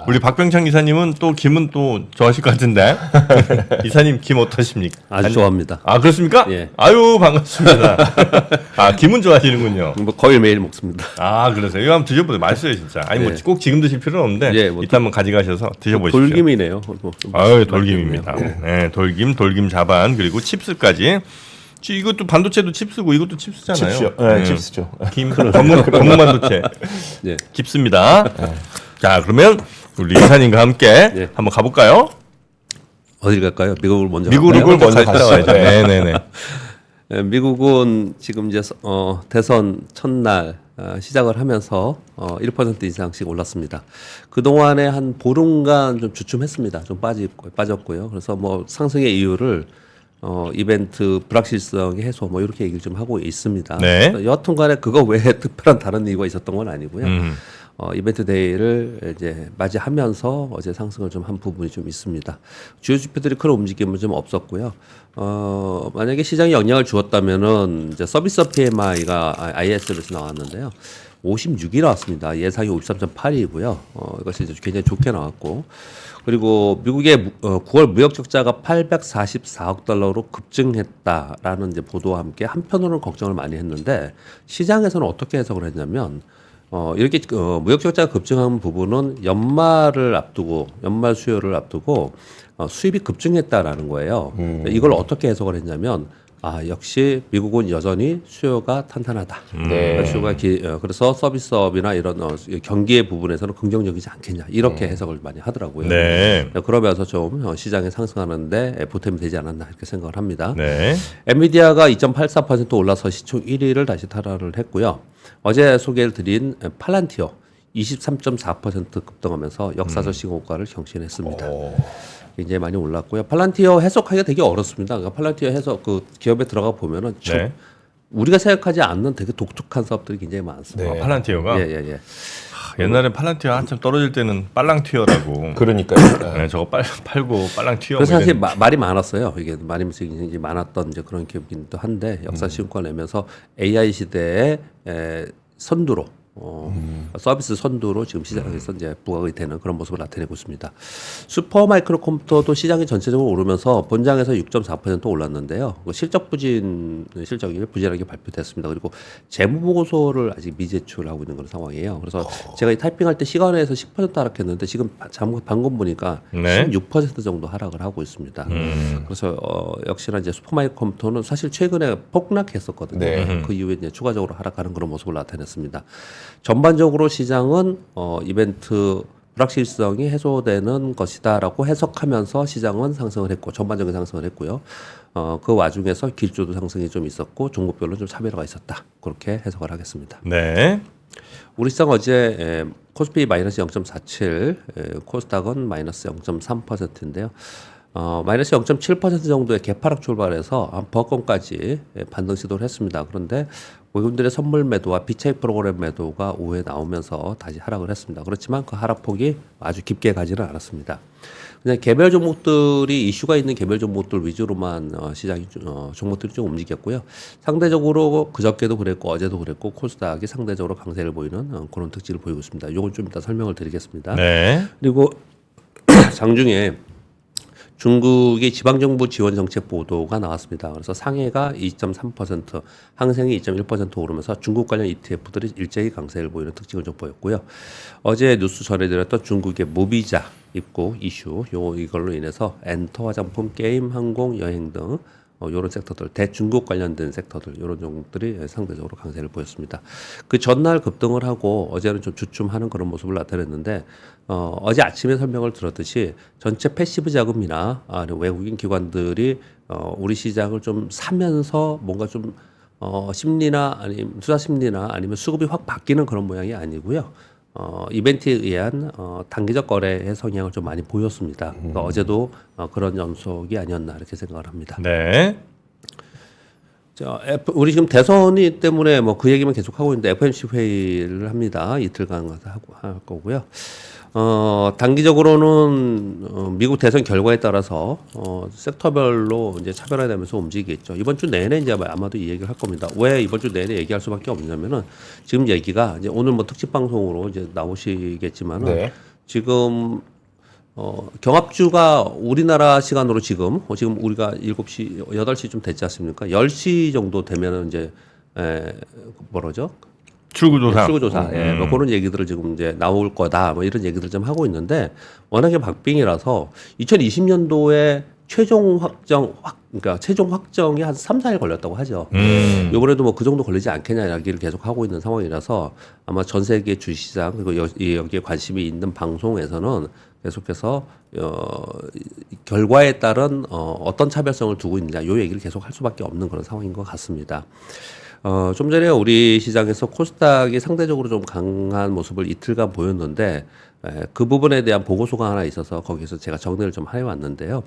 우리 박병창 기사님은 또 김은 또 좋아하실 것 같은데 기사님 김 어떠십니까? 아주 좋아합니다. 아 그렇습니까? 예. 아유 반갑습니다. 아 김은 좋아하시는군요. 뭐 거의 매일 먹습니다. 아 그러세요? 이거 한번 드셔보세요. 맛있어요 진짜. 아니 뭐 예. 꼭 지금 드실 필요는 없는데 예, 뭐 이따 한번 가져가셔서 드셔보십시오. 돌김이네요. 아유 돌김입니다. 네, 돌김 자반 그리고 칩스까지. 이것도 반도체도 칩스고 이것도 칩스잖아요. 칩스요. 네, 칩스죠. 김 전문 반도체 예. 칩스입니다. 자 그러면 우리 이사님과 함께 예. 한번 가볼까요? 어딜 갈까요? 미국을 먼저 미국을 갈까요? 먼저 가시죠. 따라가야죠. 네네네. 예, 미국은 지금 이제 대선 첫날 시작을 하면서 1% 이상씩 올랐습니다. 그 동안에 한 보름간 좀 주춤했습니다. 좀 빠졌고요. 그래서 뭐 상승의 이유를 이벤트 불확실성의 해소 뭐 이렇게 얘기를 좀 하고 있습니다. 네. 여하튼간에 그거 외에 특별한 다른 이유가 있었던 건 아니고요. 이벤트 데이를 이제 맞이하면서 어제 상승을 좀 한 부분이 좀 있습니다. 주요 지표들이 큰 움직임은 좀 없었고요. 만약에 시장에 영향을 주었다면은 이제 서비스 PMI가 ISM에서 나왔는데요. 56이 나왔습니다. 예상이 53.8이고요. 이것이 이제 굉장히 좋게 나왔고, 그리고 미국의 9월 무역 적자가 844억 달러로 급증했다라는 이제 보도와 함께 한편으로는 걱정을 많이 했는데 시장에서는 어떻게 해석을 했냐면 이렇게 무역 적자가 급증한 부분은 연말 수요를 앞두고 수입이 급증했다라는 거예요. 이걸 어떻게 해석을 했냐면 역시 미국은 여전히 수요가 탄탄하다. 네. 그래서 서비스업이나 이런 경기의 부분에서는 긍정적이지 않겠냐 이렇게 해석을 많이 하더라고요. 네. 그러면서 좀 시장에 상승하는데 보탬이 되지 않았나 이렇게 생각을 합니다. 네. 엔비디아가 2.84% 올라서 시총 1위를 다시 탈환을 했고요. 어제 소개를 드린 팔란티어 23.4% 급등하면서 역사적 신고가를 경신했습니다. 굉장히 많이 올랐고요. 팔란티어 해석하기가 되게 어렵습니다. 그러니까 팔란티어 해석 그 기업에 들어가 보면은 네. 우리가 생각하지 않는 되게 독특한 사업들이 굉장히 많습니다. 아, 팔란티어가 예. 옛날에 팔란티어 한참 떨어질 때는 빨랑티어라고. 그러니까요. 네, 저거 팔고 빨랑티어. 그래서 뭐 사실 이랬는데. 말이 많았어요. 이게 말이 굉장히 많았던 이제 그런 기업이기도 한데 역사 신고가 내면서 AI 시대의 선두로 서비스 선두로 지금 시장에서 이제 부각이 되는 그런 모습을 나타내고 있습니다. 슈퍼 마이크로 컴퓨터도 시장이 전체적으로 오르면서 본장에서 6.4% 올랐는데요. 실적 실적이 부진하게 발표됐습니다. 그리고 재무 보고서를 아직 미제출하고 있는 그런 상황이에요. 그래서 제가 이 타이핑할 때 시간에서 10% 하락했는데 지금 방금 보니까 네. 16% 정도 하락을 하고 있습니다. 그래서 역시나 이제 슈퍼 마이크로 컴퓨터는 사실 최근에 폭락했었거든요. 네. 그 이후에 이제 추가적으로 하락하는 그런 모습을 나타냈습니다. 전반적으로 시장은 이벤트 불확실성이 해소되는 것이다라고 해석하면서 시장은 상승을 했고 전반적인 상승을 했고요. 그 와중에서 길조도 상승이 좀 있었고 종목별로 좀 차별화가 있었다. 그렇게 해석을 하겠습니다. 네. 우리 시장 어제 코스피 마이너스 0.47, 코스닥은 마이너스 0.3%인데요. 마이너스 0.7% 정도의 개파락 출발해서 버건까지 반등 시도를 했습니다. 그런데 외국인들의 선물 매도와 비차익 프로그램 매도가 오후에 나오면서 다시 하락을 했습니다. 그렇지만 그 하락폭이 아주 깊게 가지는 않았습니다. 그냥 개별 종목들이 이슈가 있는 개별 종목들 위주로만 시장이 종목들이 좀 움직였고요. 상대적으로 그저께도 그랬고 어제도 그랬고 코스닥이 상대적으로 강세를 보이는 그런 특징을 보이고 있습니다. 이건 좀 이따 설명을 드리겠습니다. 네. 그리고 장중에 중국의 지방정부 지원 정책 보도가 나왔습니다. 그래서 상해가 2.3%, 항생이 2.1% 오르면서 중국 관련 ETF들이 일제히 강세를 보이는 특징을 좀 보였고요. 어제 뉴스 전해드렸던 중국의 무비자 입국 이슈, 이걸로 인해서 엔터, 화장품, 게임, 항공, 여행 등 이런 섹터들, 대중국 관련된 섹터들, 이런 종목들이 상대적으로 강세를 보였습니다. 그 전날 급등을 하고 어제는 좀 주춤하는 그런 모습을 나타냈는데, 어제 아침에 설명을 들었듯이 전체 패시브 자금이나 외국인 기관들이 우리 시장을 좀 사면서 뭔가 좀 심리나 아니면 투자 심리나 아니면 수급이 확 바뀌는 그런 모양이 아니고요. 이벤트에 의한 단기적 거래의 성향을 좀 많이 보였습니다. 그러니까 어제도 그런 연속이 아니었나 이렇게 생각을 합니다. 네. 우리 지금 대선이 때문에 뭐 그 얘기만 계속 하고 있는데 FOMC 회의를 합니다. 이틀간 할 거고요. 단기적으로는 미국 대선 결과에 따라서 섹터별로 이제 차별화되면서 움직이겠죠. 이번 주 내내 이제 아마도 이 얘기를 할 겁니다. 왜 이번 주 내내 얘기할 수밖에 없냐면은 지금 얘기가 이제 오늘 뭐 특집 방송으로 이제 나오시겠지만은 네. 지금 경합주가 우리나라 시간으로 지금 우리가 7시 8시쯤 됐지 않습니까? 10시 정도 되면은 이제 뭐라죠? 출구조사. 출구조사. 예, 뭐 그런 얘기들을 지금 이제 나올 거다. 뭐 이런 얘기들 좀 하고 있는데 워낙에 박빙이라서 2020년도에 그러니까 최종 확정이 한 3, 4일 걸렸다고 하죠. 이번에도 뭐 그 정도 걸리지 않겠냐 이야기를 계속 하고 있는 상황이라서 아마 전 세계 주식시장 그리고 여기에 관심이 있는 방송에서는 계속해서 결과에 따른 어떤 차별성을 두고 있느냐 이 얘기를 계속 할 수밖에 없는 그런 상황인 것 같습니다. 좀 전에 우리 시장에서 코스닥이 상대적으로 좀 강한 모습을 이틀간 보였는데 그 부분에 대한 보고서가 하나 있어서 거기서 제가 정리를 좀 해왔는데요.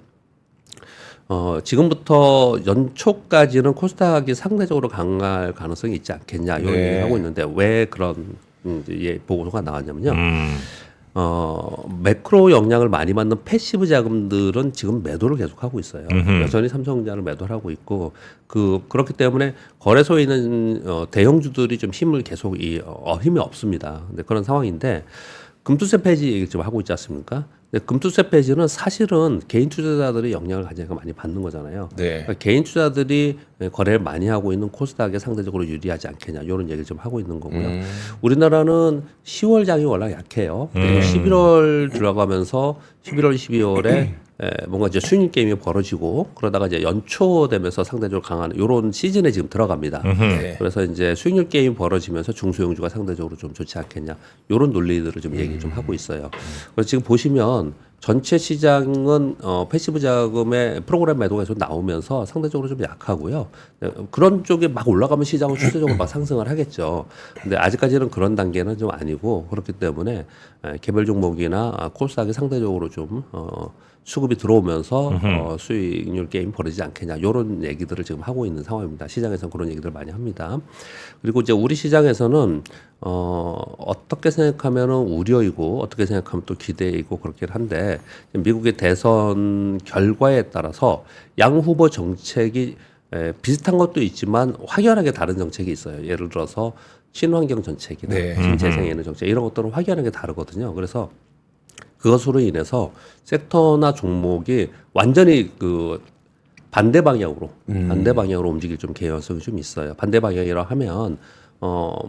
지금부터 연초까지는 코스닥이 상대적으로 강할 가능성이 있지 않겠냐 이런 얘기를 하고 있는데 왜 그런 보고서가 나왔냐면요. 매크로 영향을 많이 받는 패시브 자금들은 지금 매도를 계속하고 있어요. 여전히 삼성전자를 매도를 하고 있고 그렇기 때문에 거래소에 있는 대형주들이 좀 힘을 계속 힘이 없습니다. 근데 그런 상황인데 금투세 폐지 얘기 좀 하고 있지 않습니까? 근데 금투세 폐지는 사실은 개인 투자자들이 영향을 가장 많이 받는 거잖아요. 네. 그러니까 개인 투자들이 거래를 많이 하고 있는 코스닥에 상대적으로 유리하지 않겠냐 이런 얘기를 좀 하고 있는 거고요. 우리나라는 10월 장이 워낙 약해요. 그리고 11월 들어가면서 11월, 12월에 뭔가 이제 수익 게임이 벌어지고 그러다가 이제 연초 되면서 상대적으로 강한 이런 시즌에 지금 들어갑니다. 네. 그래서 이제 수익률 게임 벌어지면서 중소형주가 상대적으로 좀 좋지 않겠냐 이런 논리들을 좀 얘기 좀 하고 있어요. 그래서 지금 보시면 전체 시장은 패시브 자금의 프로그램 매도가 계속 나오면서 상대적으로 좀 약하고요. 그런 쪽에 막 올라가면 시장은 추세적으로 막 상승을 하겠죠. 근데 아직까지는 그런 단계는 좀 아니고 그렇기 때문에 개별 종목이나 코스닥이 상대적으로 좀 수급이 들어오면서 수익률 게임 벌어지지 않겠냐 이런 얘기들을 지금 하고 있는 상황입니다. 시장에서는 그런 얘기들 많이 합니다. 그리고 이제 우리 시장에서는 어떻게 생각하면은 우려이고 어떻게 생각하면 또 기대이고 그렇긴 한데 미국의 대선 결과에 따라서 양 후보 정책이 비슷한 것도 있지만 확연하게 다른 정책이 있어요. 예를 들어서 친환경 정책이나 네. 신재생에너지 정책 이런 것들은 확연하게 다르거든요. 그래서 그것으로 인해서 섹터나 종목이 완전히 반대 방향으로 움직일 좀 개연성이 좀 있어요. 반대 방향이라 하면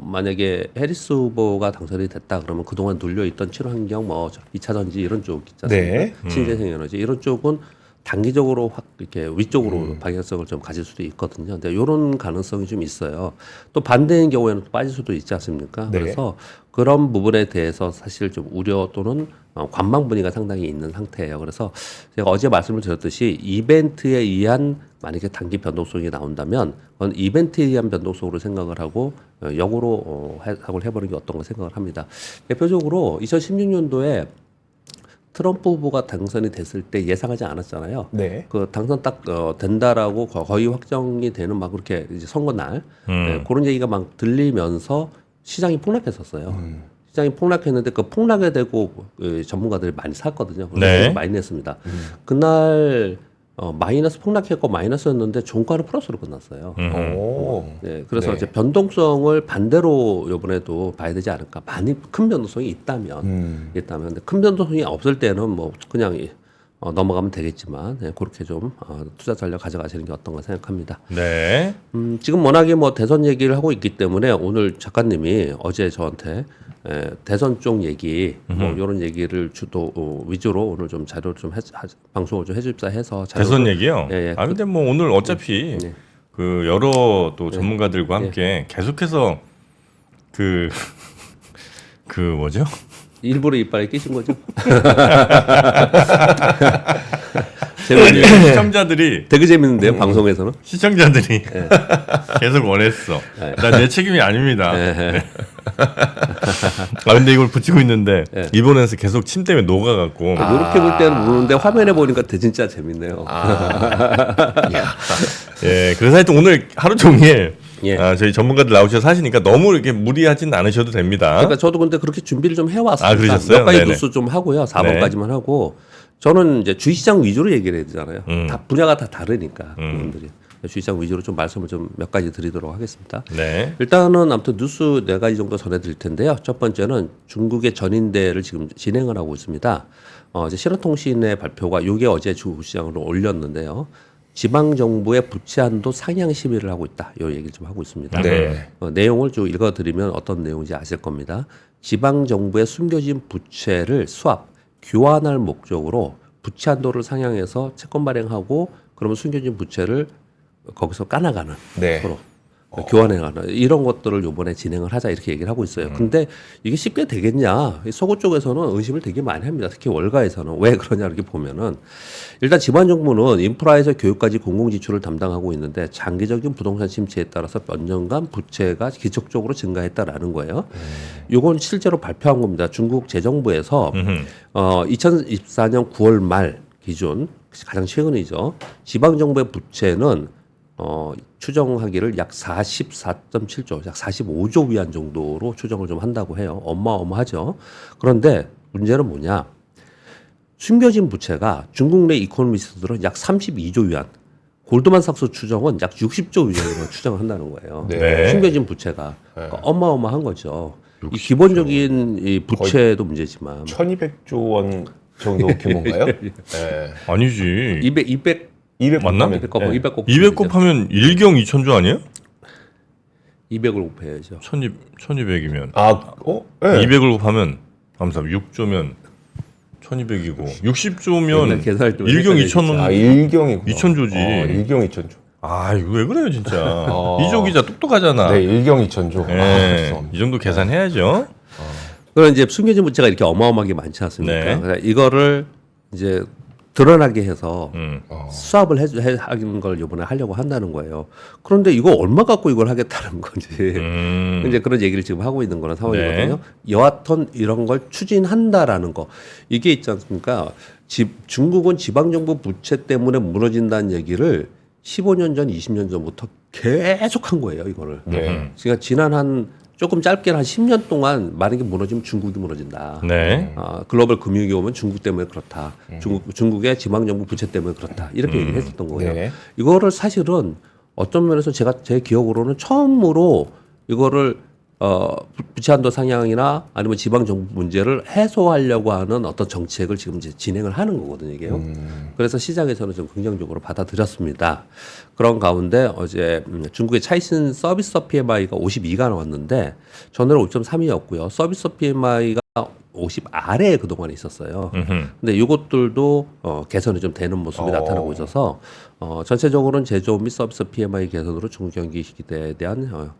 만약에 해리스 후보가 당선이 됐다 그러면 그동안 눌려 있던 친환경 2차 전지 이런 쪽 있지 않습니까? 네. 신재생 에너지 이런 쪽은 단기적으로 확 이렇게 위쪽으로 방향성을 좀 가질 수도 있거든요. 근데 이런 가능성이 좀 있어요. 또 반대인 경우에는 또 빠질 수도 있지 않습니까? 네. 그래서 그런 부분에 대해서 사실 좀 우려 또는 관망 분위기가 상당히 있는 상태예요. 그래서 제가 어제 말씀을 드렸듯이 이벤트에 의한 만약에 단기 변동성이 나온다면 그건 이벤트에 의한 변동성으로 생각을 하고 역으로 해석을 해보는 게 어떤가 생각을 합니다. 대표적으로 2016년도에 트럼프 후보가 당선이 됐을 때 예상하지 않았잖아요. 네. 그 당선 딱 된다라고 거의 확정이 되는 막 그렇게 이제 선거 날 그런 얘기가 막 들리면서 시장이 폭락했었어요. 시장이 폭락했는데 그 폭락에 대고 전문가들이 많이 샀거든요. 네. 많이 냈습니다. 그날 마이너스 폭락했고 마이너스였는데 종가는 플러스로 끝났어요. 오. 네, 그래서 네. 이제 변동성을 반대로 이번에도 봐야 되지 않을까. 많이 큰 변동성이 있다면, 근데 큰 변동성이 없을 때는 뭐 그냥 넘어가면 되겠지만 그렇게 좀 투자 전략 가져가시는 게 어떤가 생각합니다. 네. 지금 워낙에 뭐 대선 얘기를 하고 있기 때문에 오늘 작가님이 어제 저한테 대선 쪽 얘기 뭐 이런 얘기를 위주로 오늘 좀 자료 좀 방송을 좀 해줍사 해서 대선 얘기요. 예, 예. 아 근데 뭐 오늘 어차피 예. 그 여러 또 전문가들과 함께 계속해서 그 뭐죠? 일부러 이빨에 끼신 거죠? 시청자들이 되게 재밌는데요, 방송에서는. 시청자들이 계속 원했어. 나 내 책임이 아닙니다. 네. 아 근데 이걸 붙이고 있는데 일본에서 계속 침 때문에 녹아갖고 이렇게 볼 때는 모르는데 화면에 보니까 진짜 재밌네요. 예, 그래서 하여튼 오늘 하루 종일 예. 저희 전문가들 나오셔서 하시니까 너무 이렇게 무리하진 않으셔도 됩니다. 그러니까 저도 근데 그렇게 준비를 좀 해왔습니다. 아, 그러셨어요? 몇 가지 네네. 뉴스 좀 하고요. 4번까지만 하고 저는 이제 주식시장 위주로 얘기를 해야 되잖아요. 다 분야가 다 다르니까 그분들이. 주식시장 위주로 좀 말씀을 좀 몇 가지 드리도록 하겠습니다. 네. 일단은 아무튼 뉴스 4가지 정도 전해드릴 텐데요. 첫 번째는 중국의 전인대를 지금 진행을 하고 있습니다. 이제 신한통신의 발표가 이게 어제 주시장으로 올렸는데요. 지방 정부의 부채 한도 상향 시비를 하고 있다. 이 얘기를 좀 하고 있습니다. 네. 내용을 좀 읽어드리면 어떤 내용인지 아실 겁니다. 지방 정부의 숨겨진 부채를 수합, 교환할 목적으로 부채 한도를 상향해서 채권 발행하고 그러면 숨겨진 부채를 거기서 까나가는 네. 서로 교환해가는 이런 것들을 이번에 진행을 하자 이렇게 얘기를 하고 있어요. 근데 이게 쉽게 되겠냐? 이 서구 쪽에서는 의심을 되게 많이 합니다. 특히 월가에서는 왜 그러냐 이렇게 보면은 일단 지방 정부는 인프라에서 교육까지 공공 지출을 담당하고 있는데 장기적인 부동산 침체에 따라서 몇 년간 부채가 기적적으로 증가했다라는 거예요. 이건 실제로 발표한 겁니다. 중국 재정부에서 2024년 9월 말 기준 가장 최근이죠. 지방 정부의 부채는 추정하기를 약 44.7조, 약 45조 위안 정도로 추정을 좀 한다고 해요. 어마어마하죠. 그런데 문제는 뭐냐? 숨겨진 부채가 중국 내 이코노미스트들은 약 32조 위안, 골드만삭스 추정은 약 60조 위안으로 추정을 한다는 거예요. 네. 숨겨진 부채가 그러니까 어마어마한 거죠. 이 기본적인 이 부채도 문제지만 1200조 원 정도 규모인가요? 네. 아니지. 200 맞나? 곱하면, 200곱 200 곱하면 1경 2천조 아니에요? 200을 곱해야죠. 1200이면. 네. 200을 곱하면 6조면 1200이고 60조면 계산할 때 1경 2천원 1경이구나. 2천조지. 1경 2천조. 아, 이거 왜 그래요, 진짜. 이조 기자 똑똑하잖아. 네, 1경 2천조. 예, 이 정도 계산해야죠. 그럼 이제 숨겨진 부채가 이렇게 어마어마하게 많지 않습니까? 네. 그러니까 이거를 이제 드러나게 해서 수합을 하는 걸 이번에 하려고 한다는 거예요. 그런데 이거 얼마 갖고 이걸 하겠다는 건지 이제 그런 얘기를 지금 하고 있는 거는 상황이거든요. 여하튼 이런 걸 추진한다라는 거 이게 있지 않습니까? 중국은 지방정부 부채 때문에 무너진다는 얘기를 15년 전, 20년 전부터 계속 한 거예요, 이거를. 네. 그러니까 지난 한 조금 짧게는 한 10년 동안 만약에 무너지면 중국이 무너진다. 네. 글로벌 금융위기 오면 중국 때문에 그렇다. 중국의 지방정부 부채 때문에 그렇다. 이렇게 얘기했었던 거예요. 네. 이거를 사실은 어떤 면에서 제 기억으로는 처음으로 이거를 부채 한도 상향이나 아니면 지방정부 문제를 해소하려고 하는 어떤 정책을 지금 이제 진행을 하는 거거든요, 이게요. 그래서 시장에서는 좀 긍정적으로 받아들였습니다. 그런 가운데 어제 중국의 차이신 서비스 PMI가 52가 나왔는데 전에는 5.3이었고요. 서비스 PMI가 50 아래에 그동안에 있었어요. 근데 이것들도 개선이 좀 되는 모습이 나타나고 있어서 전체적으로는 제조업 및 서비스 PMI 개선으로 중국 경기 기대에 대한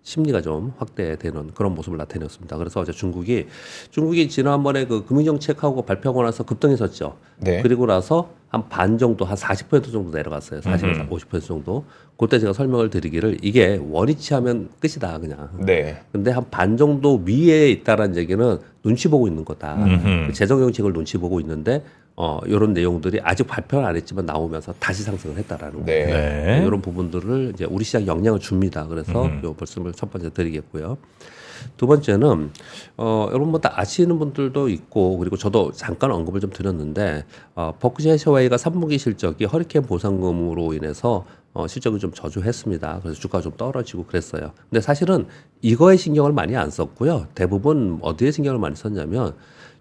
심리가 좀 확대되는 그런 모습을 나타냈습니다. 그래서 어제 중국이 지난번에 그 금융정책하고 발표하고 나서 급등했었죠. 네. 그리고 나서 한 반 정도, 한 40% 정도 내려갔어요. 40에서 50% 정도. 그때 제가 설명을 드리기를 이게 원위치 하면 끝이다, 그냥. 네. 근데 한 반 정도 위에 있다라는 얘기는 눈치 보고 있는 거다. 재정 정책을 눈치 보고 있는데 이런 내용들이 아직 발표는 안 했지만 나오면서 다시 상승을 했다라는 네. 거예요. 네. 이런 부분들을 이제 우리 시장 영향을 줍니다. 그래서 이 말씀을 첫 번째 드리겠고요. 두 번째는 여러분 뭐 다 아시는 분들도 있고 그리고 저도 잠깐 언급을 좀 드렸는데 버크셔 해셔웨이가 3분기 실적이 허리케인 보상금으로 인해서 실적을 좀 저조했습니다. 그래서 주가가 좀 떨어지고 그랬어요. 근데 사실은 이거에 신경을 많이 안 썼고요. 대부분 어디에 신경을 많이 썼냐면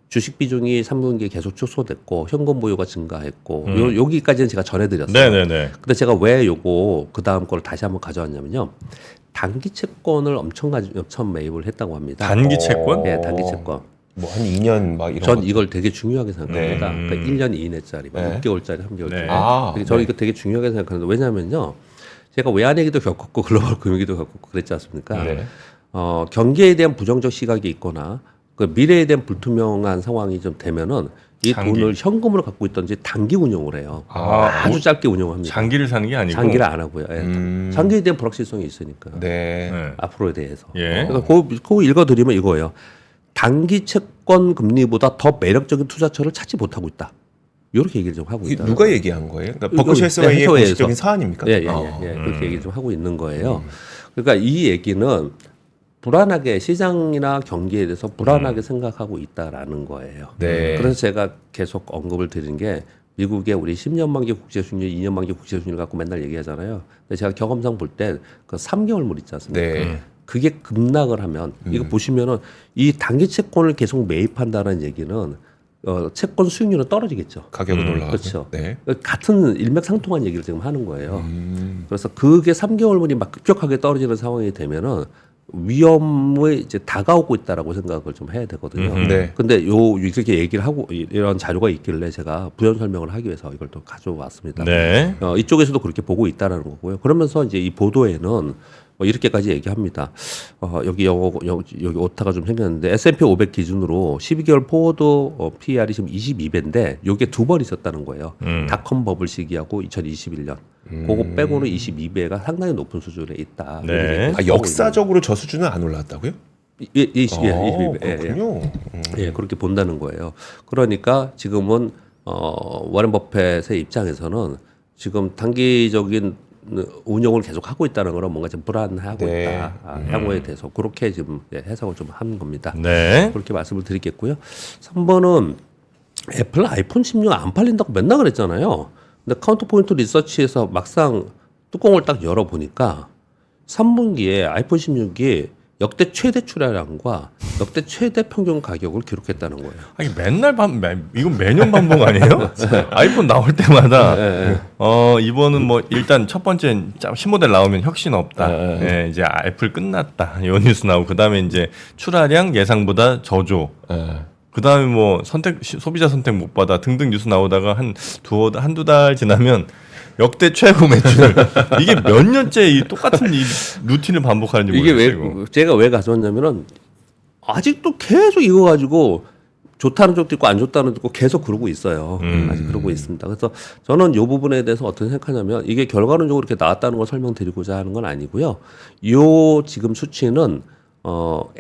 주식 비중이 3분기에 계속 축소됐고 현금 보유가 증가했고 여기까지는 제가 전해드렸어요. 네네네. 근데 제가 왜 요거 그 다음 거를 다시 한번 가져왔냐면요. 단기 채권을 엄청 매입을 했다고 합니다. 단기 채권? 네, 단기 채권. 뭐 한 2년 막 이런 전 것. 이걸 되게 중요하게 생각합니다. 네. 그러니까 1년 이내짜리, 네. 6개월짜리, 3개월짜리. 네. 저는 네. 이거 되게 중요하게 생각하는데 왜냐하면요. 제가 외환위기도 겪었고 글로벌 금융위기도 겪었고 그랬지 않습니까? 네. 경기에 대한 부정적 시각이 있거나 그 미래에 대한 불투명한 상황이 좀 되면은 이 장기. 돈을 현금으로 갖고 있던지 단기 운용을 해요. 아, 아주 짧게 운용합니다. 장기를 사는 게 아니고. 장기를 안 하고요. 예. 장기에 대한 불확실성이 있으니까. 네. 네. 앞으로에 대해서. 예. 그러니까 그거 읽어드리면 이거예요. 단기 채권 금리보다 더 매력적인 투자처를 찾지 못하고 있다. 이렇게 얘기를 좀 하고 이게 있다. 누가 얘기한 거예요? 그러니까 이거 버크셔 해서웨이의 해서웨이에서. 공식적인 사안입니까? 예. 그렇게 얘기를 좀 하고 있는 거예요. 그러니까 이 얘기는 불안하게 시장이나 경기에 대해서 불안하게 생각하고 있다라는 거예요. 네. 그래서 제가 계속 언급을 드린 게 미국의 우리 10년 만기 국채 수익률, 2년 만기 국채 수익률 갖고 맨날 얘기하잖아요. 근데 제가 경험상 볼 때 그 3개월물 있지 않습니까? 네. 그게 급락을 하면 이거 보시면은 이 단기 채권을 계속 매입한다는 얘기는 채권 수익률은 떨어지겠죠. 가격은 올라가고. 그렇죠. 네. 같은 일맥상통한 얘기를 지금 하는 거예요. 그래서 그게 3개월물이 막 급격하게 떨어지는 상황이 되면은 위험에 이제 다가오고 있다라고 생각을 좀 해야 되거든요. 네. 근데 이렇게 얘기를 하고 이런 자료가 있길래 제가 부연 설명을 하기 위해서 이걸 또 가져왔습니다. 네. 이쪽에서도 그렇게 보고 있다라는 거고요. 그러면서 이제 이 보도에는 이렇게까지 얘기합니다. 여기 오타가 좀 생겼는데 S&P 500 기준으로 12개월 포워드 PER이 지금 22배인데 이게 두 번 있었다는 거예요. 닷컴 버블 시기하고 2021년. 그거 빼고는 22배가 상당히 높은 수준에 있다. 네. 역사적으로 저 수준은 안 올라왔다고요? 예, 22배. 그렇군요. 예, 그렇게 본다는 거예요. 그러니까 지금은 워렌 버핏의 입장에서는 지금 단기적인 운용을 계속 하고 있다는 거는 뭔가 좀 불안하고 네. 있다. 향후에 대해서 그렇게 지금 해석을 좀 하는 겁니다. 네. 그렇게 말씀을 드리겠고요. 3번은 애플 아이폰 16 안 팔린다고 맨날 그랬잖아요. 근데 카운터포인트 리서치에서 막상 뚜껑을 딱 열어보니까 3분기에 아이폰 16이 역대 최대 출하량과 역대 최대 평균 가격을 기록했다는 거예요. 아니 맨날 이건 매년 반복 아니에요? 아이폰 나올 때마다 이번은 뭐 일단 첫 번째 신모델 나오면 혁신 없다. 예, 이제 애플 끝났다. 이 뉴스 나오고 그다음에 이제 출하량 예상보다 저조. 그다음에 뭐 소비자 선택 못 받아 등등 뉴스 나오다가 한두 달 지나면 역대 최고 매출. 이게 몇 년째 이 똑같은 이 루틴을 반복하는지 이게 모르겠어요. 제가 왜 가져왔냐면은 아직도 계속 이거 가지고 좋다는 쪽도 있고 안 좋다는 쪽도 있고 계속 그러고 있어요. 아직 그러고 있습니다. 그래서 저는 이 부분에 대해서 어떻게 생각하냐면 이게 결과론적으로 이렇게 나왔다는 걸 설명드리고자 하는 건 아니고요. 요 지금 수치는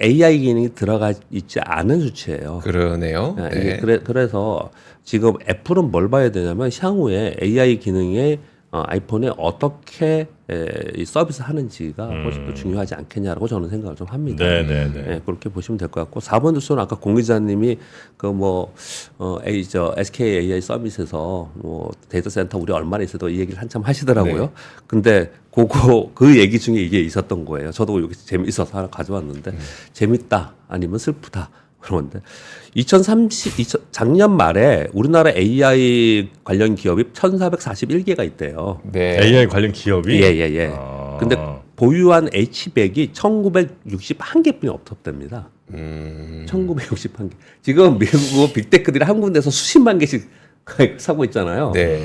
AI 기능이 들어가 있지 않은 수치예요. 그러네요. 이게 네. 그래서 지금 애플은 뭘 봐야 되냐면 향후에 AI 기능에 아이폰에 어떻게 이 서비스 하는지가 훨씬 더 중요하지 않겠냐라고 저는 생각을 좀 합니다. 네네네. 네, 그렇게 보시면 될 것 같고 4번 뉴스는 아까 공 기자님이 SK AI 서밋에서 뭐 데이터 센터 우리 얼마나 있어도 이 얘기를 한참 하시더라고요. 네. 근데 그 얘기 중에 이게 있었던 거예요. 저도 여기 재미있어서 하나 가져왔는데 재밌다 아니면 슬프다. 그런데 작년 말에 우리나라 AI 관련 기업이 1,441개가 있대요. 네. AI 관련 기업이 예. 근데 보유한 H100이 1,961개뿐이 없었답니다. 1,961개. 지금 미국 빅테크들이 한 군데서 수십만 개씩 사고 있잖아요. 네.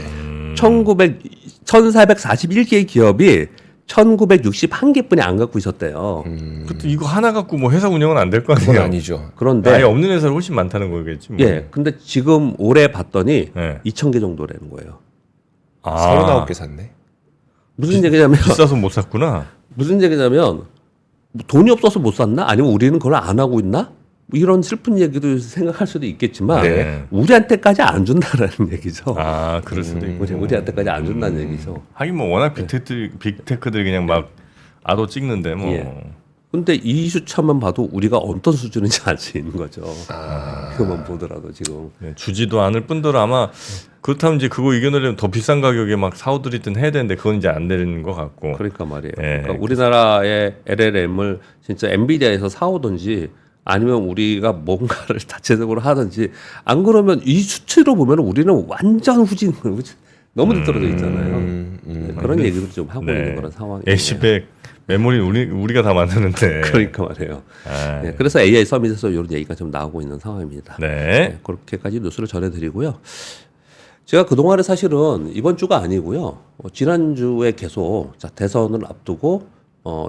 1,441개의 기업이 1,961개뿐이 안 갖고 있었대요. 그것도 이거 하나 갖고 뭐 회사 운영은 안 될 거 그건 아니에요? 아니죠. 그런데 아예 없는 회사를 훨씬 많다는 거겠지. 뭐. 예, 근데 지금 올해 봤더니 네. 2,000개 정도라는 거예요. 39개 샀네. 무슨 얘기냐면 비싸서 못 샀구나. 무슨 얘기냐면 돈이 없어서 못 샀나? 아니면 우리는 그걸 안 하고 있나? 이런 슬픈 얘기도 생각할 수도 있겠지만 네. 우리한테까지 안 준다라는 얘기죠. 아, 그럴 수도 있고. 우리한테까지 안 준다는 얘기죠. 하긴 뭐 워낙 빅테크들이 그냥 막 아도 찍는데 뭐. 예. 근데 이 수치만 봐도 우리가 어떤 수준인지 알 수 있는 거죠. 그것만 보더라도 지금. 예, 주지도 않을 뿐더러 아마 그렇다면 이제 그거 이겨내려면 더 비싼 가격에 막 사오들이든 해야 되는데 그건 이제 안 되는 것 같고. 그러니까 말이에요. 예. 그러니까 우리나라의 LLM을 진짜 엔비디아에서 사오든지 아니면 우리가 뭔가를 자체적으로 하든지 안 그러면 이 수치로 보면 우리는 완전 후진 너무 뒤떨어져 있잖아요. 네, 그런 얘기를 좀 하고 있는 그런 상황이에요. H100 메모리 우리가 다 만드는데. 그러니까 말이에요. 아, 네, 그래서 AI 서밋에서 이런 얘기가 좀 나오고 있는 상황입니다. 네. 네, 그렇게까지 뉴스를 전해드리고요. 제가 그동안에 사실은 이번 주가 아니고요. 지난주에 계속 대선을 앞두고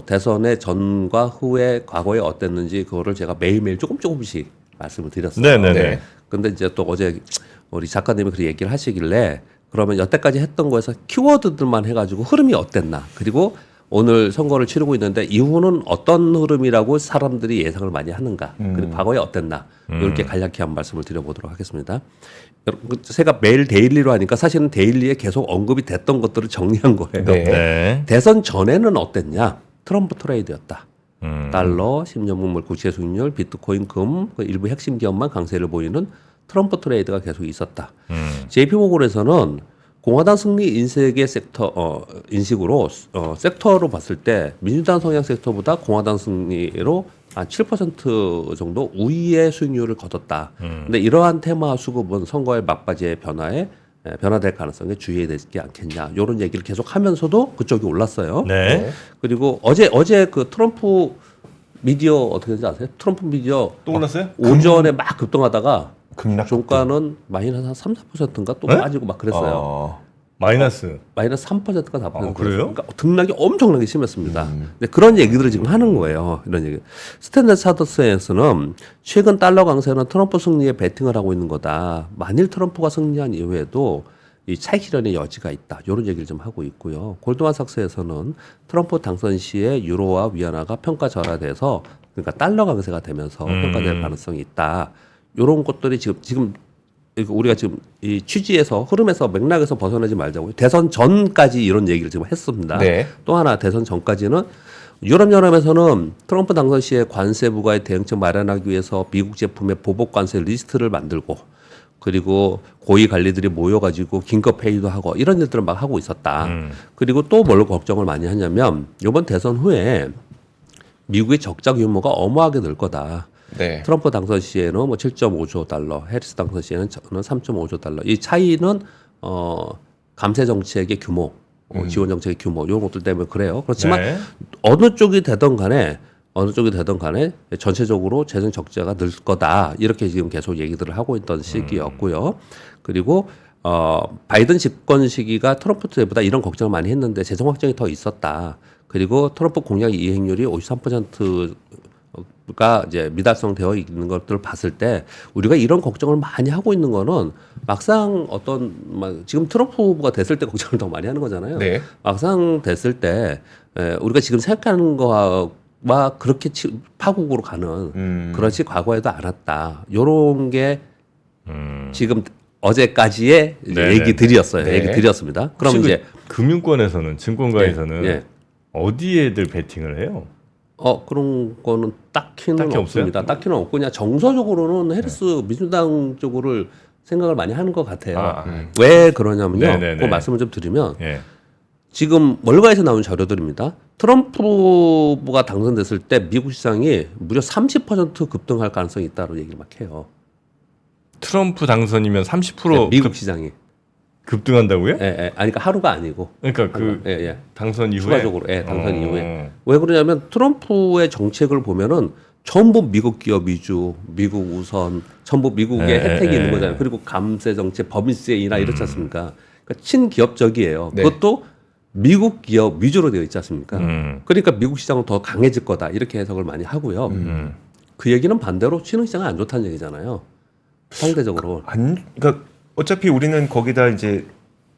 대선의 전과 후에 과거에 어땠는지 그거를 제가 매일매일 조금씩 말씀을 드렸어요. 네네네. 네. 근데 이제 또 어제 우리 작가님이 그 얘기를 하시길래 그러면 여태까지 했던 거에서 키워드들만 해가지고 흐름이 어땠나 그리고 오늘 선거를 치르고 있는데 이후는 어떤 흐름이라고 사람들이 예상을 많이 하는가 그리고 과거에 어땠나 이렇게 간략히 한 말씀을 드려보도록 하겠습니다. 제가 매일 데일리로 하니까 사실은 데일리에 계속 언급이 됐던 것들을 정리한 거예요. 네. 네. 대선 전에는 어땠냐? 트럼프 트레이드였다. 달러, 10년 국물 국채 수익률, 비트코인, 금, 그 일부 핵심 기업만 강세를 보이는 트럼프 트레이드가 계속 있었다. JP모건에서는 공화당 승리 인식의 인식으로 섹터로 봤을 때 민주당 성향 섹터보다 공화당 승리로 한 7% 정도 우위의 수익률을 거뒀다. 근데 이러한 테마 수급은 선거의 막바지의 변화에 변화될 가능성에 주의해야 되지 않겠냐. 이런 얘기를 계속 하면서도 그쪽이 올랐어요. 네. 그리고 어제 그 트럼프 미디어 어떻게 되는지 아세요? 트럼프 미디어 또 올랐어요? 오전에 막 급등하다가 급락. 종가는 마이너스 한 3, 4%인가 또 네? 빠지고 막 그랬어요. 마이너스. 마이너스 3%가 4%. 그래요? 그러니까 등락이 엄청나게 심했습니다. 근데 그런 얘기들을 지금 하는 거예요. 이런 얘기. 스탠더드 차더스에서는 최근 달러 강세는 트럼프 승리에 베팅을 하고 있는 거다. 만일 트럼프가 승리한 이후에도 이 차익 실현의 여지가 있다. 이런 얘기를 좀 하고 있고요. 골드만삭스에서는 트럼프 당선 시에 유로와 위안화가 평가절하돼서 그러니까 달러 강세가 되면서 평가될 가능성이 있다. 이런 것들이 지금 우리가 지금 이 취지에서 흐름에서 맥락에서 벗어나지 말자고요. 대선 전까지 이런 얘기를 지금 했습니다. 네. 또 하나 대선 전까지는 유럽연합에서는 트럼프 당선 시에 관세 부과의 대응책 마련하기 위해서 미국 제품의 보복 관세 리스트를 만들고 그리고 고위 관리들이 모여가지고 긴급 회의도 하고 이런 일들을 막 하고 있었다. 그리고 또 뭘로 걱정을 많이 하냐면 이번 대선 후에 미국의 적자 규모가 어마하게 늘 거다. 네. 트럼프 당선 시에는 뭐 7.5조 달러, 해리스 당선 시에는 3.5조 달러. 이 차이는 감세 정책의 규모, 지원 정책의 규모 이런 것들 때문에 그래요. 그렇지만 네. 어느 쪽이 되던 간에 전체적으로 재정 적자가 늘 거다. 이렇게 지금 계속 얘기들을 하고 있던 시기였고요. 그리고 바이든 집권 시기가 트럼프 때보다 이런 걱정을 많이 했는데 재정 확정이 더 있었다. 그리고 트럼프 공약 이행률이 53%가 이제 미달성되어 있는 것들을 봤을 때 우리가 이런 걱정을 많이 하고 있는 거는 막상 지금 트럼프 후보가 됐을 때 걱정을 더 많이 하는 거잖아요. 네. 막상 됐을 때 우리가 지금 생각하는 거와 그렇게 파국으로 가는 그렇지 과거에도 않았다. 요런 게 지금 어제까지의 이제 네네. 얘기들이었어요. 네. 얘기들이었습니다. 그럼 혹시 이제 그 금융권에서는 증권가에서는 예. 어디에들 베팅을 해요? 그런 거는 딱히는 딱히 없어요? 없습니다. 딱히는 없고 그냥 정서적으로는 해리스 민주당 쪽을 생각을 많이 하는 것 같아요. 왜 그러냐면요. 네네네. 그 말씀을 좀 드리면 예. 지금 월가에서 나온 자료들입니다. 트럼프 후보가 당선됐을 때 미국 시장이 무려 30% 급등할 가능성이 있다고 얘기를 막 해요. 트럼프 당선이면 30% 미국 시장이. 급등한다고요? 아니, 그러니까 하루가 아니고. 그러니까 그 예. 당선 이후에 추가적으로, 당선 어. 이후에. 왜 그러냐면 트럼프의 정책을 보면은 전부 미국 기업 위주, 미국 우선, 전부 미국의 혜택이 있는 거잖아요. 그리고 감세 정책, 법인세이나 이렇지 않습니까? 그러니까 친기업적이에요. 네. 그것도 미국 기업 위주로 되어 있지 않습니까? 음. 그러니까 미국 시장은 더 강해질 거다. 이렇게 해석을 많이 하고요. 그 얘기는 반대로 신흥시장은 안 좋다는 얘기잖아요. 상대적으로. 그러니까 어차피 우리는 거기다 이제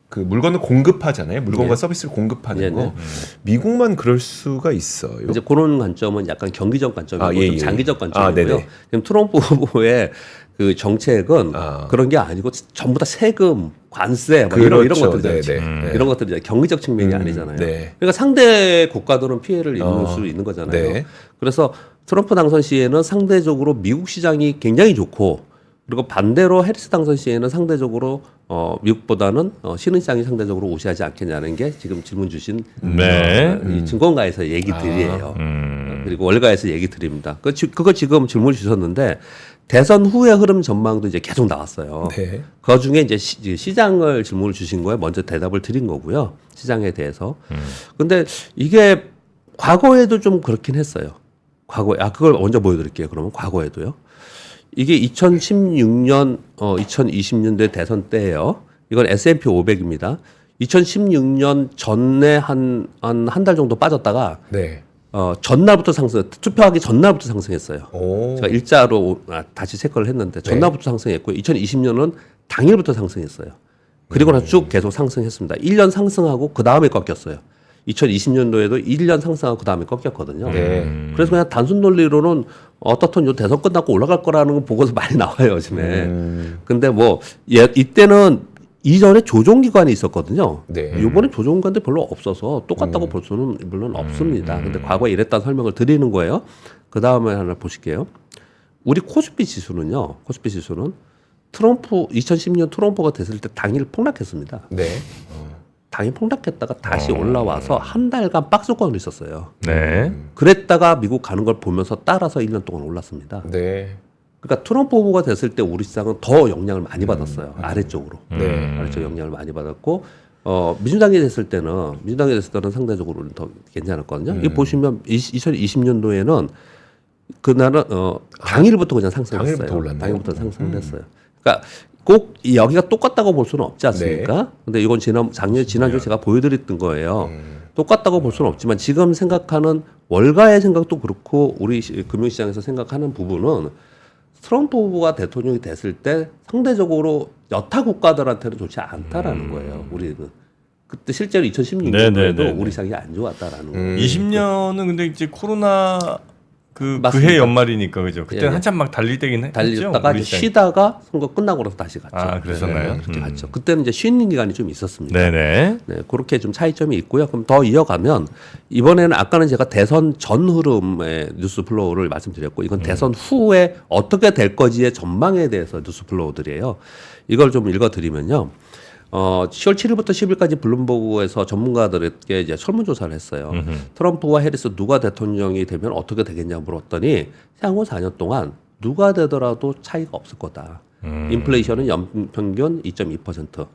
그 물건을 공급하잖아요. 물건과 서비스를 공급하는 거. 미국만 그럴 수가 있어요. 이제 그런 관점은 약간 경기적 관점이고 좀 장기적 관점이고요. 네네. 지금 트럼프 후보의 그 정책은 그런 게 아니고 전부 다 세금, 관세 뭐 이런 것들이죠. 이런 것들이 경기적 측면이 아니잖아요. 네. 그러니까 상대 국가들은 피해를 입을 수 있는 거잖아요. 네. 그래서 트럼프 당선 시에는 상대적으로 미국 시장이 굉장히 좋고 그리고 반대로 해리스 당선 시에는 상대적으로 미국보다는 신흥시장이 상대적으로 우세하지 않겠냐는 게 지금 질문 주신 네. 이 증권가에서 얘기들이에요. 그리고 월가에서 얘기들입니다. 그거 지금 질문 주셨는데 대선 후의 흐름 전망도 이제 계속 나왔어요. 네. 그 중에 이제 시장을 질문을 주신 거에 먼저 대답을 드린 거고요. 시장에 대해서. 근데 이게 과거에도 좀 그렇긴 했어요. 과거에 그걸 먼저 보여드릴게요. 그러면 과거에도요. 이게 2016년, 2020년대 대선 때예요. 이건 S&P 500입니다. 2016년 전에 한 달 정도 빠졌다가 네. 전날부터 투표하기 전날부터 상승했어요. 오. 제가 일자로 다시 체크를 했는데 전날부터 상승했고요. 2020년은 당일부터 상승했어요. 그리고 나서 쭉 계속 상승했습니다. 1년 상승하고 그 다음에 꺾였어요. 2020년도에도 1년 상승하고 그 다음에 꺾였거든요. 네. 그래서 그냥 단순 논리로는 어떻든 요 대선 끝나고 올라갈 거라는 거 보고서 많이 나와요, 요즘에. 근데 뭐 이때는 이전에 조종기관이 있었거든요. 네. 이번에 조종기관도 별로 없어서 똑같다고 볼 수는 물론 없습니다. 근데 과거에 이랬다는 설명을 드리는 거예요. 그 다음에 하나 보실게요. 우리 코스피 지수는 트럼프 2010년 트럼프가 됐을 때 당일 폭락했습니다. 네. 당일 폭락했다가 다시 올라와서 한 달간 박스권으로 있었어요. 네. 그랬다가 미국 가는 걸 보면서 따라서 1년 동안 올랐습니다. 네. 그러니까 트럼프 후보가 됐을 때 우리 시장은 더 영향을 많이 받았어요. 아래쪽으로. 네. 아래쪽 영향을 많이 받았고 민주당이 됐을 때는 상대적으로는 더 괜찮았거든요. 이 보시면 2020년도에는 그날은 당일부터 그냥 상승했어요. 당일부터 올랐네요. 당일부터 상승했어요. 그러니까 꼭 여기가 똑같다고 볼 수는 없지 않습니까? 근데 이건 지난주에 제가 보여드렸던 거예요. 똑같다고 볼 수는 없지만 지금 생각하는 월가의 생각도 그렇고 우리 금융시장에서 생각하는 부분은 트럼프 후보가 대통령이 됐을 때 상대적으로 여타 국가들한테는 좋지 않다라는 거예요. 우리는 그때 실제로 2016년도에도 우리 시장이 안 좋았다라는 거예요. 20년은 근데 이제 코로나 맞습니다. 그해 연말이니까 그죠. 그때 예, 한참 막 달릴 때긴 했죠. 달렸다가 우리 이제 시장이. 쉬다가 선거 끝나고 나서 다시 갔죠. 아, 그랬었나요? 그렇게 갔죠. 그때는 이제 쉬는 기간이 좀 있었습니다. 네네. 네, 그렇게 좀 차이점이 있고요. 그럼 더 이어가면 이번에는 아까는 제가 대선 전 흐름의 뉴스 플로우를 말씀드렸고 이건 대선 후에 어떻게 될 거지의 전망에 대해서 뉴스 플로우들이에요. 이걸 좀 읽어드리면요. 10월 7일부터 10일까지 블룸버그에서 전문가들에게 이제 설문조사를 했어요. 트럼프와 해리스 누가 대통령이 되면 어떻게 되겠냐 물었더니 향후 4년 동안 누가 되더라도 차이가 없을 거다. 인플레이션은 연평균 2.2%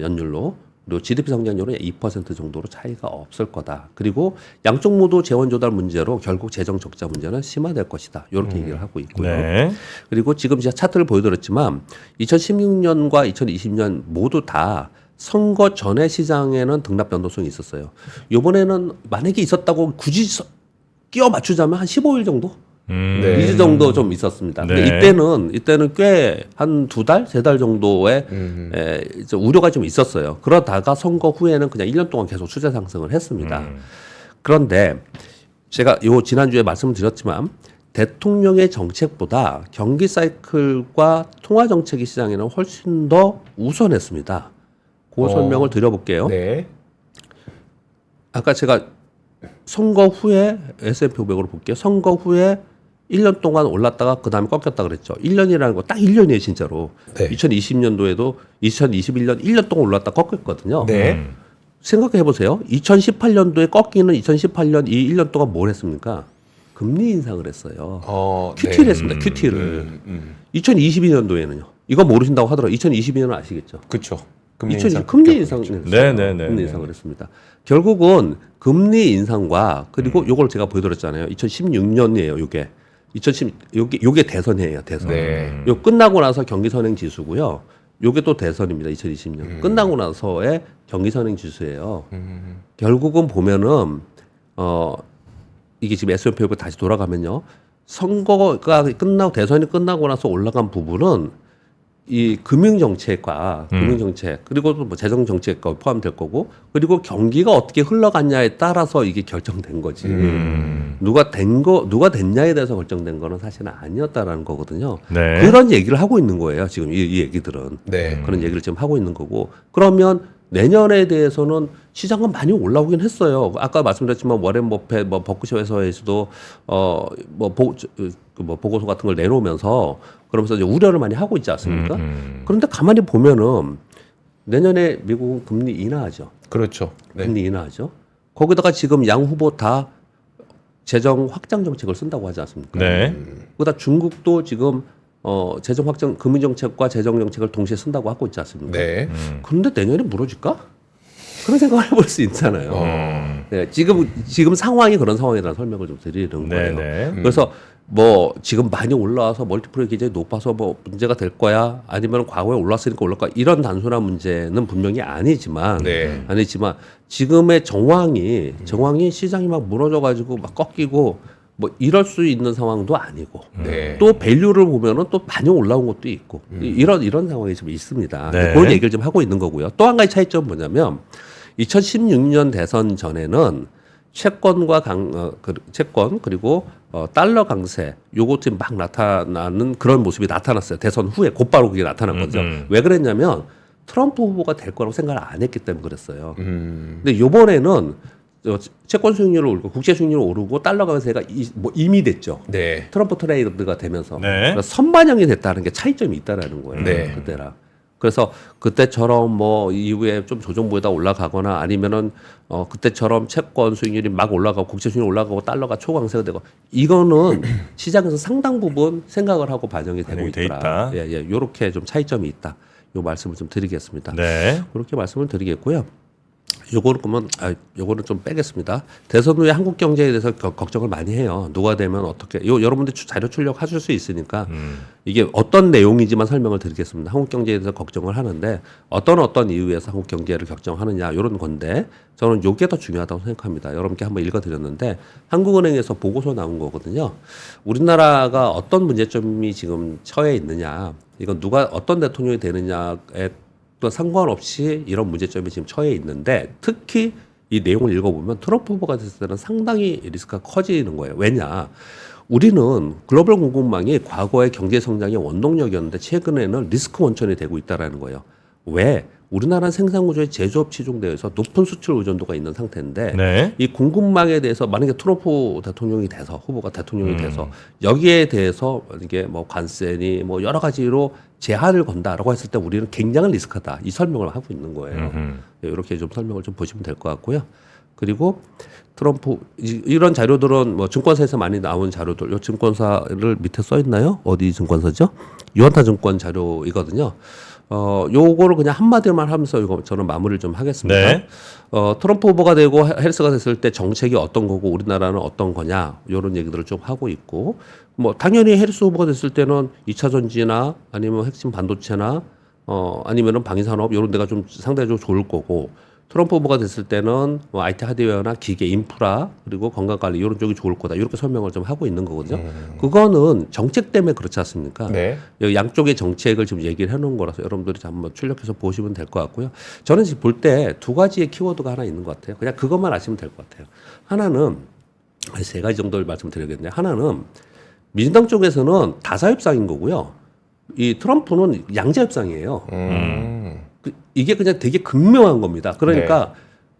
연율로 그리고 GDP 성장률은 2% 정도로 차이가 없을 거다. 그리고 양쪽 모두 재원 조달 문제로 결국 재정 적자 문제는 심화될 것이다. 이렇게 얘기를 하고 있고요. 네. 그리고 지금 제가 차트를 보여드렸지만 2016년과 2020년 모두 다 선거 전의 시장에는 등락 변동성이 있었어요. 이번에는 만약에 있었다고 굳이 끼워 맞추자면 한 15일 정도? 네. 2주 정도 좀 있었습니다. 근데 네. 이때는 꽤 한 2달, 3달 정도의 이제 우려가 좀 있었어요. 그러다가 선거 후에는 그냥 1년 동안 계속 추세 상승을 했습니다. 그런데 제가 지난주에 말씀을 드렸지만 대통령의 정책보다 경기 사이클과 통화 정책이 시장에는 훨씬 더 우선했습니다. 그 설명을 드려볼게요. 네. 아까 제가 선거 후에 S&P 500으로 볼게요. 선거 후에 1년 동안 올랐다가 그 다음에 꺾였다 그랬죠. 1년이라는 거 딱 1년이에요, 진짜로. 네. 2020년도에도 2021년 1년 동안 올랐다 꺾였거든요. 네. 생각해 보세요. 2018년도에 꺾이는 2018년 이 1년 동안 뭘 했습니까? 금리 인상을 했어요. QT를 네. 했습니다. QT를. 2022년도에는요. 이거 모르신다고 하더라고요. 2022년은 아시겠죠? 그렇죠. 금리 인상 네네네. 금리 인상을 했습니다. 결국은 금리 인상과 그리고 요걸 제가 보여드렸잖아요. 2016년이에요. 요게 대선이에요. 대선. 네. 요 끝나고 나서 경기 선행 지수고요. 요게 또 대선입니다. 2020년. 끝나고 나서의 경기 선행 지수예요. 결국은 보면은 이게 지금 S&P 500 다시 돌아가면요. 선거가 끝나고 대선이 끝나고 나서 올라간 부분은 이 금융정책 그리고 또 뭐 재정정책과 포함될 거고 그리고 경기가 어떻게 흘러갔냐에 따라서 이게 결정된 거지. 누가 됐냐에 대해서 결정된 거는 사실은 아니었다라는 거거든요. 네. 그런 얘기를 하고 있는 거예요. 지금 이 얘기들은. 네. 그런 얘기를 지금 하고 있는 거고. 그러면 내년에 대해서는 시장은 많이 올라오긴 했어요. 아까 말씀드렸지만 워렌 버핏, 버크셔 회사에서도 보고서 같은 걸 내놓으면서 그러면서 이제 우려를 많이 하고 있지 않습니까? 그런데 가만히 보면은 내년에 미국은 금리 인하하죠. 그렇죠. 네. 금리 인하하죠. 거기다가 지금 양 후보 다 재정 확장 정책을 쓴다고 하지 않습니까? 네. 그러다 중국도 지금 재정 확장 금융 정책과 재정 정책을 동시에 쓴다고 하고 있지 않습니까? 네. 그런데 내년에 무너질까? 그런 생각을 해볼 수 있잖아요. 네, 지금 상황이 그런 상황에 대한 설명을 좀 드리는 거예요. 네네. 그래서 지금 많이 올라와서 멀티플레이 굉장히 높아서 문제가 될 거야 아니면 과거에 올랐으니까 올랄 거야 이런 단순한 문제는 분명히 아니지만 네. 지금의 정황이 시장이 막 무너져가지고 막 꺾이고 이럴 수 있는 상황도 아니고 네. 또 밸류를 보면은 또 많이 올라온 것도 있고 이런 상황이 좀 있습니다. 네. 그런 얘기를 좀 하고 있는 거고요. 또 한 가지 차이점은 뭐냐면 2016년 대선 전에는 채권과 채권 그리고 달러 강세 요것들이 막 나타나는 그런 모습이 나타났어요. 대선 후에 곧바로 그게 나타난 거죠. 왜 그랬냐면 트럼프 후보가 될 거라고 생각을 안 했기 때문에 그랬어요. 근데 이번에는 채권 수익률을 오르고 국채 수익률이 오르고 달러 강세가 이미 됐죠. 네. 트럼프 트레이드가 되면서 네. 그래서 선반영이 됐다는 게 차이점이 있다라는 거예요. 네. 그때랑. 그래서 그때처럼 뭐 이후에 좀 조정보다 올라가거나 아니면은 그때처럼 채권 수익률이 막 올라가고 국채 수익률이 올라가고 달러가 초강세가 되고 이거는 시장에서 상당 부분 생각을 하고 반영이 되고 반영이 돼 있더라. 있다. 예, 예. 요렇게 좀 차이점이 있다. 요 말씀을 좀 드리겠습니다. 네. 그렇게 말씀을 드리겠고요. 요거는 그러면 요거는 좀 빼겠습니다. 대선 후에 한국 경제에 대해서 걱정을 많이 해요. 누가 되면 어떻게 여러분들 자료 출력하실 수 있으니까 이게 어떤 내용이지만 설명을 드리겠습니다. 한국 경제에 대해서 걱정을 하는데 어떤 이유에서 한국 경제를 걱정하느냐 이런 건데 저는 요게 더 중요하다고 생각합니다. 여러분께 한번 읽어드렸는데 한국은행에서 보고서 나온 거거든요. 우리나라가 어떤 문제점이 지금 처해 있느냐 이건 누가 어떤 대통령이 되느냐에 또 상관없이 이런 문제점이 지금 처해 있는데 특히 이 내용을 읽어보면 트럼프 후보가 됐을 때는 상당히 리스크가 커지는 거예요. 왜냐? 우리는 글로벌 공급망이 과거의 경제 성장의 원동력이었는데 최근에는 리스크 원천이 되고 있다라는 거예요. 왜? 우리나라는 생산 구조에 제조업 치중되어서 높은 수출 의존도가 있는 상태인데 네. 이 공급망에 대해서 만약에 트럼프 대통령이 돼서 후보가 대통령이 돼서 여기에 대해서 이게 뭐 관세니 뭐 여러 가지로 제한을 건다라고 했을 때 우리는 굉장한 리스크다 이 설명을 하고 있는 거예요. 이렇게 좀 설명을 좀 보시면 될 것 같고요. 그리고 트럼프 이런 자료들은 뭐 증권사에서 많이 나온 자료들, 요 증권사를 밑에 써 있나요? 어디 증권사죠? 유한타 증권 자료이거든요. 요거를 그냥 한마디만 하면서 이거 저는 마무리를 좀 하겠습니다. 네. 트럼프 후보가 되고 해리스가 됐을 때 정책이 어떤 거고 우리나라는 어떤 거냐 이런 얘기들을 좀 하고 있고 뭐 당연히 해리스 후보가 됐을 때는 2차 전지나 아니면 핵심 반도체나 아니면은 방위산업 이런 데가 좀 상당히 좀 좋을 거고 트럼프 후보가 됐을 때는 뭐 IT 하드웨어나 기계 인프라 그리고 건강관리 이런 쪽이 좋을 거다 이렇게 설명을 좀 하고 있는 거거든요. 그거는 정책 때문에 그렇지 않습니까? 네. 여기 양쪽의 정책을 지금 얘기를 해놓은 거라서 여러분들이 한번 출력해서 보시면 될 것 같고요. 저는 지금 볼 때 두 가지의 키워드가 하나 있는 것 같아요. 그냥 그것만 아시면 될 것 같아요. 하나는 세 가지 정도를 말씀드리겠는데 하나는 민주당 쪽에서는 다사협상인 거고요. 이 트럼프는 양자협상이에요. 이게 그냥 되게 극명한 겁니다. 그러니까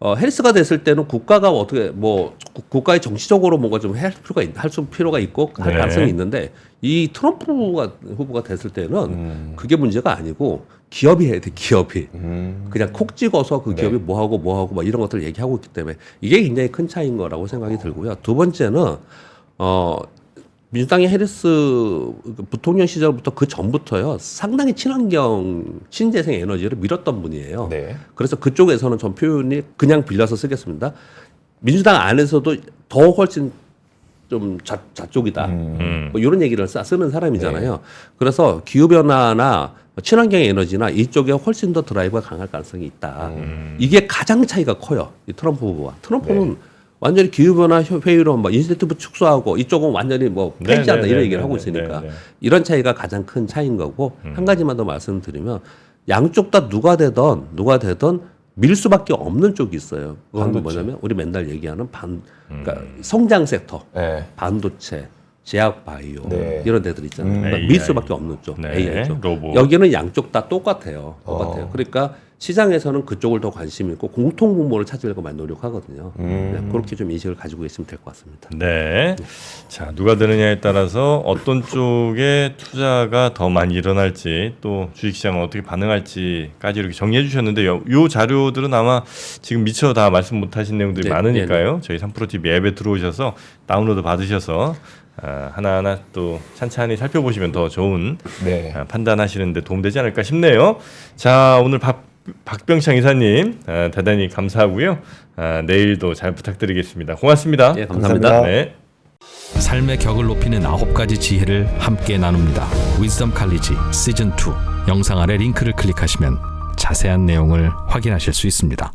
해리스가 됐을 때는 국가가 어떻게 뭐 국가의 정치적으로 뭔가 좀 할 필요가 있고 할 네. 가능성이 있는데 이 트럼프 후보가 됐을 때는 그게 문제가 아니고 기업이 해야 돼. 기업이 그냥 콕 찍어서 그 기업이 뭐 하고 막 이런 것들을 얘기하고 있기 때문에 이게 굉장히 큰 차이인 거라고 생각이 들고요. 두 번째는 민주당의 해리스 부통령 시절부터 그 전부터요 상당히 친환경 신재생 에너지를 밀었던 분이에요. 네. 그래서 그쪽에서는 전 표현이 그냥 빌려서 쓰겠습니다. 민주당 안에서도 더 훨씬 좀 좌쪽이다. 뭐 이런 얘기를 쓰는 사람이잖아요. 그래서 기후변화나 친환경 에너지나 이쪽에 훨씬 더 드라이브가 강할 가능성이 있다. 이게 가장 차이가 커요. 이 트럼프 후보와. 트럼프는 완전히 기후변화 회의로 뭐 인센티브 축소하고 이쪽은 완전히 뭐 폐지한다 이런 얘기를 하고 있으니까 이런 차이가 가장 큰 차이인 거고 한 가지만 더 말씀드리면 양쪽 다 누가 되던 밀 수밖에 없는 쪽이 있어요. 그건 반도체. 뭐냐면 우리 맨날 얘기하는 그러니까 성장 섹터, 네. 반도체, 제약 바이오 네. 이런 데들 있잖아요. 그러니까 AI. 밀 수밖에 없는 쪽, 네. AI 쪽. 로봇. 여기는 양쪽 다 똑같아요. 그러니까 시장에서는 그쪽을 더 관심 있고 공통 분모를 찾으려고 많이 노력하거든요. 네, 그렇게 좀 인식을 가지고 계시면 될 것 같습니다. 네. 자, 누가 되느냐에 따라서 어떤 쪽에 투자가 더 많이 일어날지 또 주식시장은 어떻게 반응할지까지 이렇게 정리해 주셨는데 요 자료들은 아마 지금 미처 다 말씀 못 하신 내용들이 네, 많으니까요. 저희 3프로TV 앱에 들어오셔서 다운로드 받으셔서 하나하나 또 찬찬히 살펴보시면 더 좋은 네. 판단하시는 데 도움되지 않을까 싶네요. 자, 오늘 박병창 이사님 대단히 감사하고요. 내일도 잘 부탁드리겠습니다. 고맙습니다. 예, 감사합니다. 네. 삶의 격을 높이는 9가지 지혜를 함께 나눕니다. 위즈덤 칼리지 시즌 2 영상 아래 링크를 클릭하시면 자세한 내용을 확인하실 수 있습니다.